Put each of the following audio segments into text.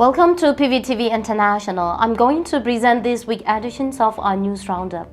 Welcome to PVTV International. I'm going to present this week's editions of our news roundup.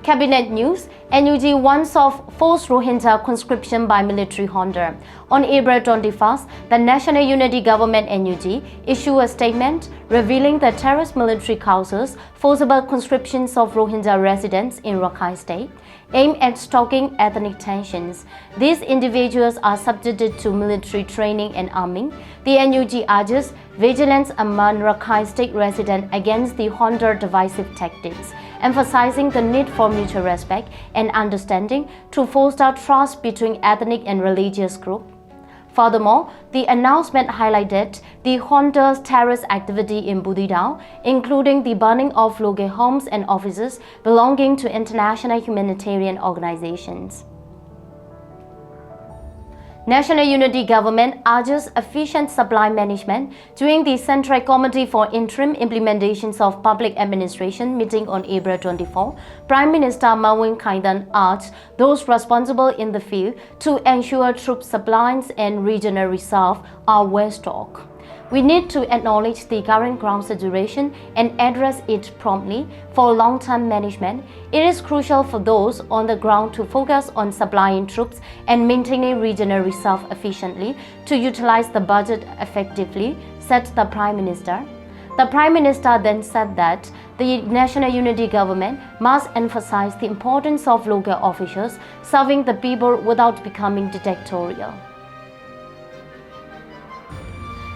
Cabinet News: NUG warns of forced Rohingya conscription by military Honda. On April 21st, the National Unity Government NUG issued a statement revealing the terrorist military causes forcible conscriptions of Rohingya residents in Rakhine State, aimed at stoking ethnic tensions. These individuals are subjected to military training and arming. The NUG urges vigilance among Rakhine State residents against the Honda divisive tactics, emphasizing the need for mutual respect and understanding to foster trust between ethnic and religious groups. Furthermore, the announcement highlighted the Honda's terrorist activity in Budidao, including the burning of local homes and offices belonging to international humanitarian organizations. National Unity Government urges efficient supply management during the Central Committee for Interim Implementations of Public Administration meeting on April 24. Prime Minister Mawin Kaidan urged those responsible in the field to ensure troop supplies and regional reserve are well stocked. We need to acknowledge the current ground situation and address it promptly. For long-term management, it is crucial for those on the ground to focus on supplying troops and maintaining regional reserve efficiently to utilize the budget effectively, said the Prime Minister. The Prime Minister then said that the National Unity Government must emphasize the importance of local officials serving the people without becoming dictatorial.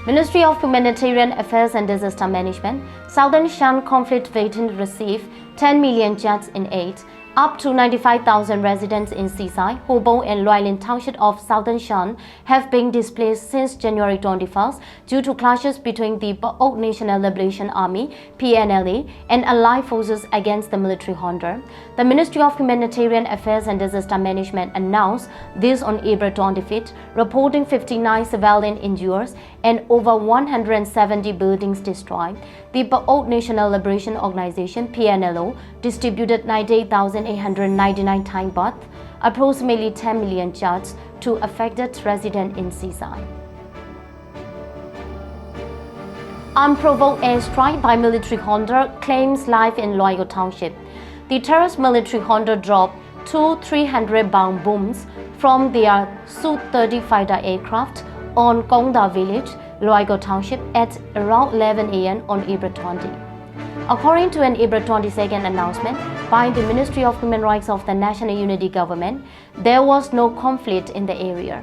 Ministry of Humanitarian Affairs and Disaster Management: Southern Shan conflict victims receive 10 million Kyats in aid. Up to 95,000 residents in Sisai, Hpapun and Loikaw Township of Southern Shan have been displaced since January 21st due to clashes between the Hpapun National Liberation Army (PNLA) and allied forces against the military Honda. The Ministry of Humanitarian Affairs and Disaster Management announced this on April 25th, reporting 59 civilian injuries and over 170 buildings destroyed. The Hpapun National Liberation Organization (PNLO) distributed 98,899 Thai baht, approximately 10 million Kyats, to affected residents in Sisai. Unprovoked airstrike by military Honda claims life in Loikaw Township. The terrorist military Honda dropped two 300-pound bombs from their Su-30 fighter aircraft on Kongda village, Loikaw Township, at around 11 a.m. on April 20. According to an April 22nd announcement by the Ministry of Human Rights of the National Unity Government, there was no conflict in the area.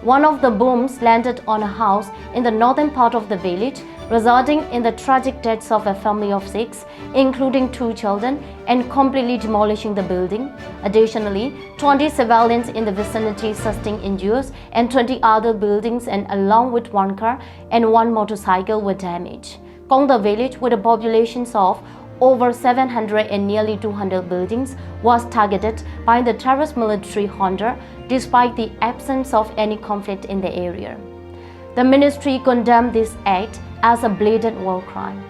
One of the bombs landed on a house in the northern part of the village, resulting in the tragic deaths of a family of 6, including 2 children, and completely demolishing the building. Additionally, 20 civilians in the vicinity sustained injuries, and 20 other buildings and along with 1 car and 1 motorcycle were damaged. Kongda village, with a population of over 700 and nearly 200 buildings, was targeted by the terrorist military Honda despite the absence of any conflict in the area. The ministry condemned this act as a blatant war crime.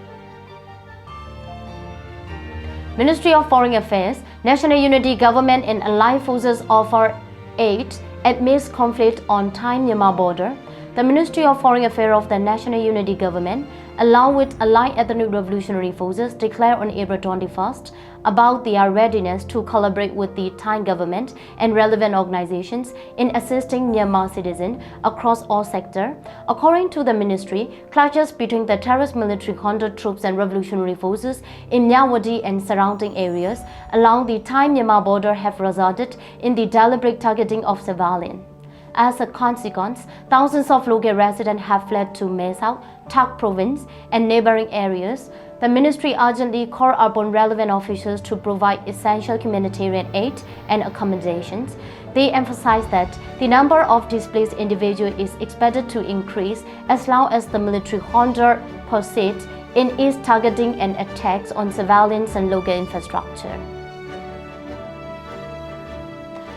Ministry of Foreign Affairs: National Unity Government and allied forces offer aid amidst conflict on Thai-Myanmar border. The Ministry of Foreign Affairs of the National Unity Government, along with allied ethnic revolutionary forces, declared on April 21st about their readiness to collaborate with the Thai government and relevant organizations in assisting Myanmar citizens across all sectors. According to the ministry, clashes between the terrorist military Honda troops and revolutionary forces in Myawaddy and surrounding areas along the Thai-Myanmar border have resulted in the deliberate targeting of civilians. As a consequence, thousands of local residents have fled to Mae Sao, Tak province, and neighboring areas. The ministry urgently called upon relevant officials to provide essential humanitarian aid and accommodations. They emphasized that the number of displaced individuals is expected to increase as long as the military Honda persists in its targeting and attacks on civilians and local infrastructure.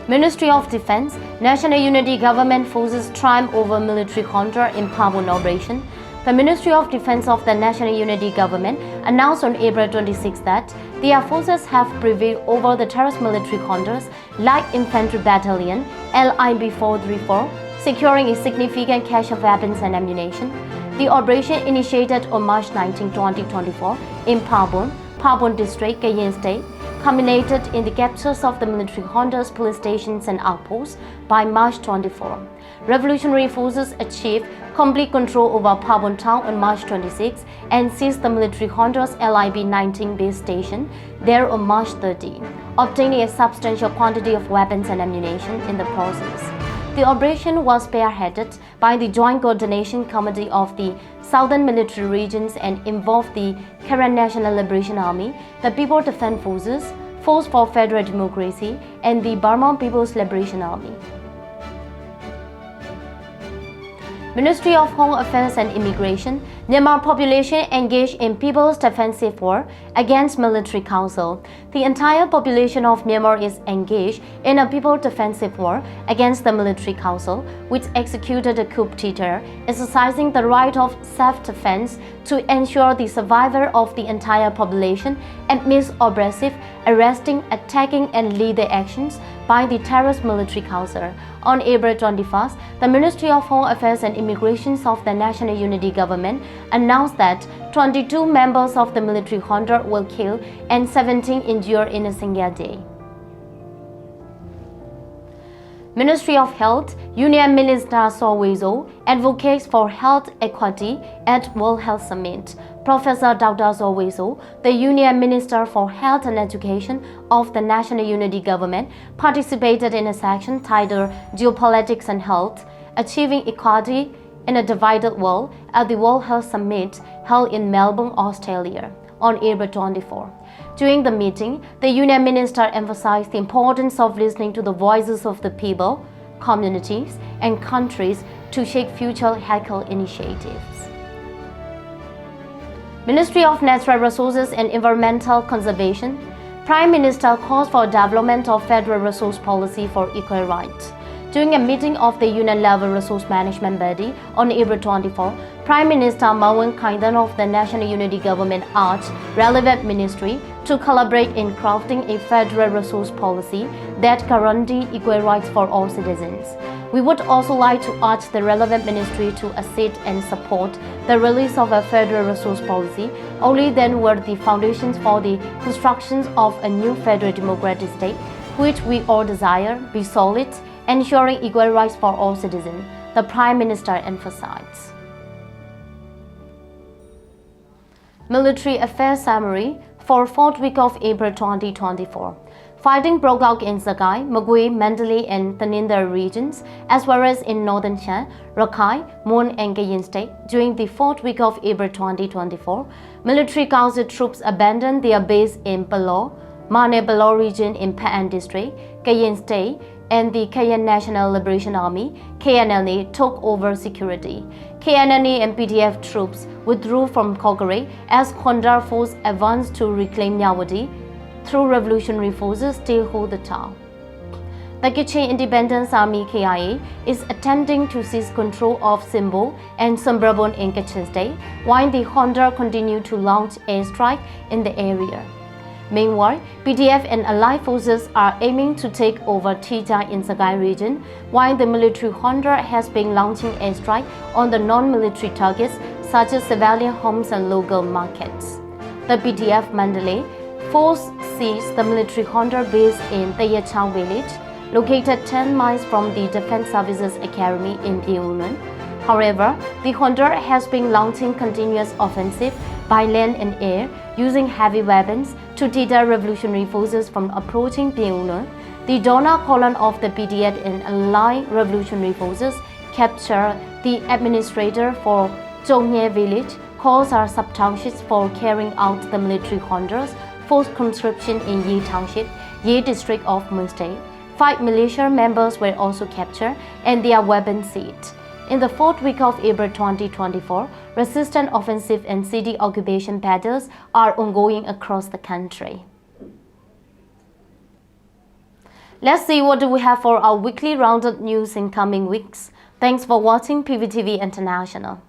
Ministry of Defense: National Unity Government forces triumph over military Honda in Hpapun operation. The Ministry of Defense of the National Unity Government announced on April 26 that their forces have prevailed over the terrorist military Honda's Light Infantry Battalion (LIB 434), securing a significant cache of weapons and ammunition. The operation, initiated on March 19, 2024 in Hpapun district, Kayin state, culminated in the captures of the military junta's police stations and outposts by March 24. Revolutionary forces achieved complete control over Hpapun town on March 26 and seized the military junta's LIB-19 base station there on March 30, obtaining a substantial quantity of weapons and ammunition in the process. The operation was spearheaded by the Joint Coordination Committee of the Southern Military Regions and involved the Karen National Liberation Army, the People Defense Forces, Force for Federal Democracy, and the Burma People's Liberation Army. Ministry of Home Affairs and Immigration, Myanmar population engaged in People's Defensive War against Military Council. The entire population of Myanmar is engaged in a People's Defensive War against the Military Council, which executed a coup d'etat, exercising the right of self-defense to ensure the survival of the entire population amidst oppressive, arresting, attacking, and lethal actions by the terrorist Military Council. On April 21st, the Ministry of Home Affairs and Immigration of the National Unity Government announced that 22 members of the military junta were killed and 17 injured in a single day. Ministry of Health, Union Minister Sowezo advocates for health equity at World Health Summit. Professor Dr. Sowezo, the Union Minister for Health and Education of the National Unity Government, participated in a section titled Geopolitics and Health, Achieving Equality in a Divided World at the World Health Summit held in Melbourne, Australia, on April 24. During the meeting, the Union Minister emphasized the importance of listening to the voices of the people, communities, and countries to shape future health initiatives. Ministry of Natural Resources and Environmental Conservation, Prime Minister calls for development of federal resource policy for equal rights. During a meeting of the Union-level Resource Management Body on April 24, Prime Minister Mawan Kaidan of the National Unity Government urged relevant ministry to collaborate in crafting a federal resource policy that guarantees equal rights for all citizens. We would also like to urge the relevant ministry to assist and support the release of a federal resource policy. Only then will the foundations for the construction of a new federal democratic state, which we all desire, be solid, ensuring equal rights for all citizens, the Prime Minister emphasized. Military Affairs Summary for 4th week of April 2024. Fighting broke out in Sakai, Magui, Mandalay, and Tanindar regions, as well as in northern Shan, Rakhine, Mon, and Kayin state. During the 4th week of April 2024, military council troops abandoned their base in Palor, Mane Palor region in Pa'an district, Kayin state, and the Karen National Liberation Army, KNLA, took over security. KNLA and PDF troops withdrew from Kokore as Kondar force advanced to reclaim Myawaddy, through revolutionary forces still hold the town. The Kachin Independence Army KIA is attempting to seize control of Simbo and Sumbrabon in Kachin state, while the Honda continue to launch airstrike in the area. Meanwhile, PDF and allied forces are aiming to take over Tija in Sakai region, while the military Honda has been launching airstrike on the non-military targets such as civilian homes and local markets. The PDF Mandalay force seized the military Honda base in Tayachau village, located 10 miles from the Defense Services Academy in Pyongyang. However, the Honda has been launching continuous offensive by land and air, using heavy weapons to deter revolutionary forces from approaching Pyongyang. The donor column of the PDF and allied revolutionary forces captured the administrator for Zhongnye village, calls are sub-townships for carrying out the military Honda's forced conscription in Yi Township, Yi district of Mun State. 5 militia members were also captured and their weapons seized. In the 4th week of April 2024, resistance offensive and city occupation battles are ongoing across the country. Let's see what do we have for our weekly roundup news in coming weeks. Thanks for watching PVTV International.